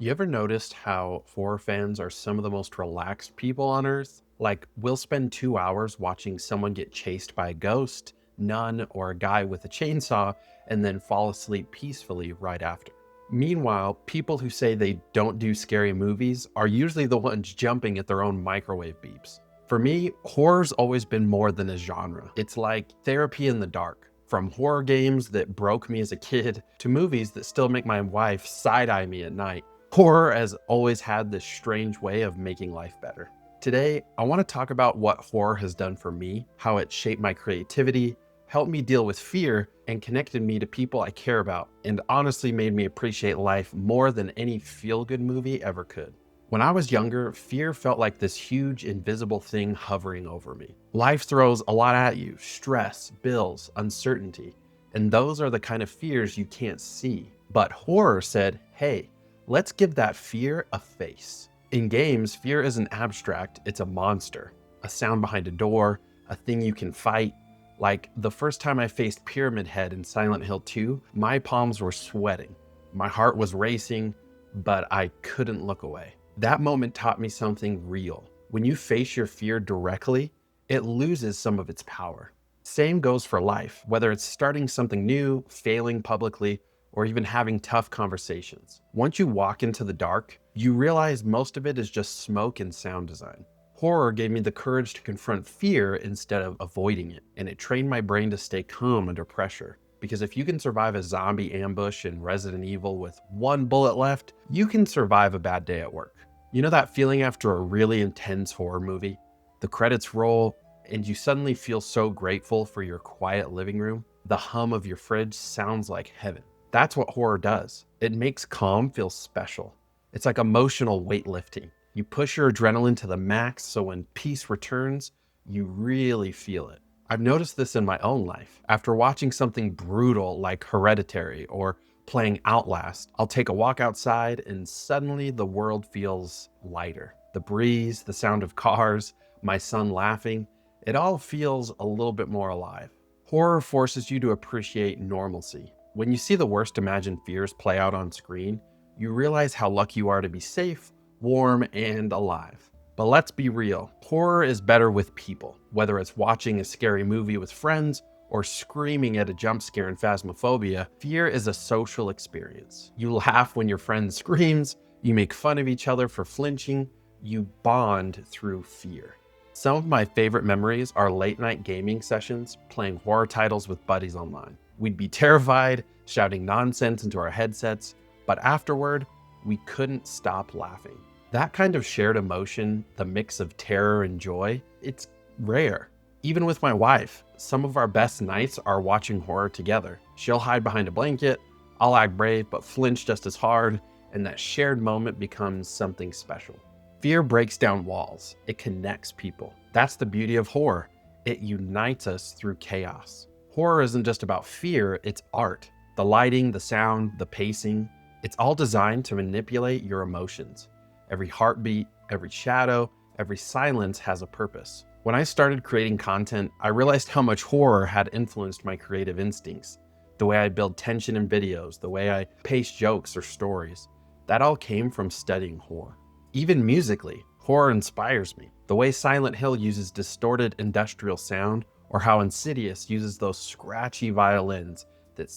You ever noticed how horror fans are some of the most relaxed people on earth? Like, we'll spend 2 hours watching someone get chased by a ghost, nun, or a guy with a chainsaw, and then fall asleep peacefully right after. Meanwhile, people who say they don't do scary movies are usually the ones jumping at their own microwave beeps. For me, horror's always been more than a genre. It's like therapy in the dark. From horror games that broke me as a kid to movies that still make my wife side-eye me at night. Horror has always had this strange way of making life better. Today, I want to talk about what horror has done for me, how it shaped my creativity, helped me deal with fear, and connected me to people I care about, and honestly made me appreciate life more than any feel-good movie ever could. When I was younger, fear felt like this huge invisible thing hovering over me. Life throws a lot at you: stress, bills, uncertainty, and those are the kind of fears you can't see. But horror said, hey, let's give that fear a face. In games, fear isn't abstract, it's a monster. A sound behind a door, a thing you can fight. Like the first time I faced Pyramid Head in Silent Hill 2, my palms were sweating. My heart was racing, but I couldn't look away. That moment taught me something real. When you face your fear directly, it loses some of its power. Same goes for life, whether it's starting something new, failing publicly, or even having tough conversations. Once you walk into the dark, you realize most of it is just smoke and sound design. Horror gave me the courage to confront fear instead of avoiding it, and it trained my brain to stay calm under pressure. Because if you can survive a zombie ambush in Resident Evil with one bullet left, you can survive a bad day at work. You know that feeling after a really intense horror movie? The credits roll, and you suddenly feel so grateful for your quiet living room. The hum of your fridge sounds like heaven. That's what horror does. It makes calm feel special. It's like emotional weightlifting. You push your adrenaline to the max, so when peace returns, you really feel it. I've noticed this in my own life. After watching something brutal like Hereditary or playing Outlast, I'll take a walk outside and suddenly the world feels lighter. The breeze, the sound of cars, my son laughing, it all feels a little bit more alive. Horror forces you to appreciate normalcy. When you see the worst imagined fears play out on screen, you realize how lucky you are to be safe, warm, and alive. But let's be real, horror is better with people. Whether it's watching a scary movie with friends or screaming at a jump scare in Phasmophobia, fear is a social experience. You laugh when your friend screams, you make fun of each other for flinching, you bond through fear. Some of my favorite memories are late night gaming sessions, playing horror titles with buddies online. We'd be terrified, shouting nonsense into our headsets, but afterward, we couldn't stop laughing. That kind of shared emotion, the mix of terror and joy, it's rare. Even with my wife, some of our best nights are watching horror together. She'll hide behind a blanket, I'll act brave but flinch just as hard, and that shared moment becomes something special. Fear breaks down walls. It connects people. That's the beauty of horror. It unites us through chaos. Horror isn't just about fear, it's art. The lighting, the sound, the pacing, it's all designed to manipulate your emotions. Every heartbeat, every shadow, every silence has a purpose. When I started creating content, I realized how much horror had influenced my creative instincts. The way I build tension in videos, the way I pace jokes or stories. That all came from studying horror. Even musically, horror inspires me. The way Silent Hill uses distorted industrial sound, or how Insidious uses those scratchy violins, that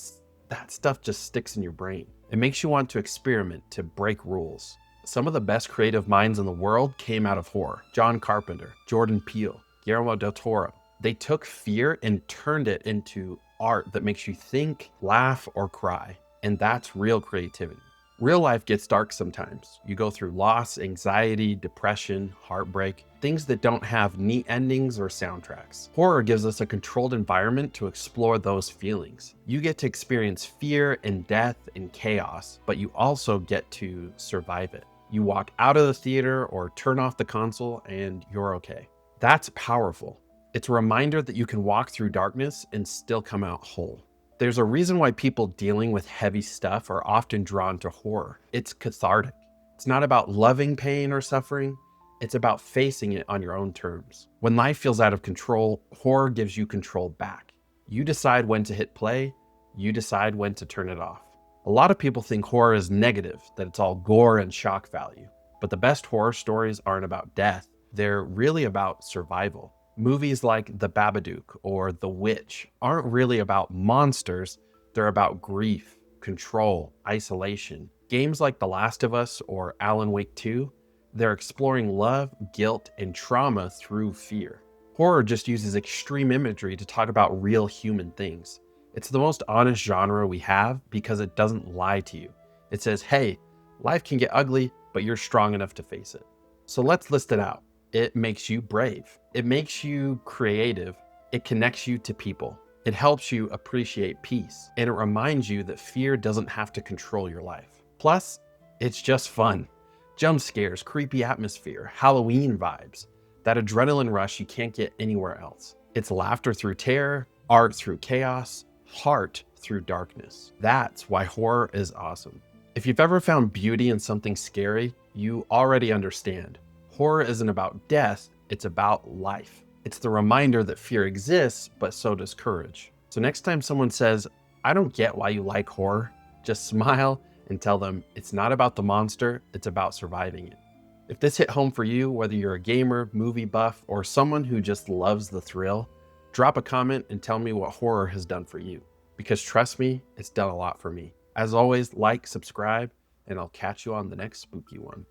stuff just sticks in your brain. It makes you want to experiment, to break rules. Some of the best creative minds in the world came out of horror. John Carpenter, Jordan Peele, Guillermo del Toro. They took fear and turned it into art that makes you think, laugh, or cry. And that's real creativity. Real life gets dark sometimes. You go through loss, anxiety, depression, heartbreak, things that don't have neat endings or soundtracks. Horror gives us a controlled environment to explore those feelings. You get to experience fear and death and chaos, but you also get to survive it. You walk out of the theater or turn off the console and you're okay. That's powerful. It's a reminder that you can walk through darkness and still come out whole. There's a reason why people dealing with heavy stuff are often drawn to horror. It's cathartic. It's not about loving pain or suffering. It's about facing it on your own terms. When life feels out of control, horror gives you control back. You decide when to hit play. You decide when to turn it off. A lot of people think horror is negative, that it's all gore and shock value. But the best horror stories aren't about death, they're really about survival. Movies like The Babadook or The Witch aren't really about monsters, they're about grief, control, isolation. Games like The Last of Us or Alan Wake 2, they're exploring love, guilt, and trauma through fear. Horror just uses extreme imagery to talk about real human things. It's the most honest genre we have because it doesn't lie to you. It says, hey, life can get ugly, but you're strong enough to face it. So let's list it out. It makes you brave. It makes you creative. It connects you to people. It helps you appreciate peace. And it reminds you that fear doesn't have to control your life. Plus, it's just fun. Jump scares, creepy atmosphere, Halloween vibes. That adrenaline rush you can't get anywhere else. It's laughter through terror, art through chaos, heart through darkness. That's why horror is awesome. If you've ever found beauty in something scary, you already understand. Horror isn't about death, it's about life. It's the reminder that fear exists, but so does courage. So next time someone says, I don't get why you like horror, just smile and tell them it's not about the monster, it's about surviving it. If this hit home for you, whether you're a gamer, movie buff, or someone who just loves the thrill, drop a comment and tell me what horror has done for you. Because trust me, it's done a lot for me. As always, like, subscribe, and I'll catch you on the next spooky one.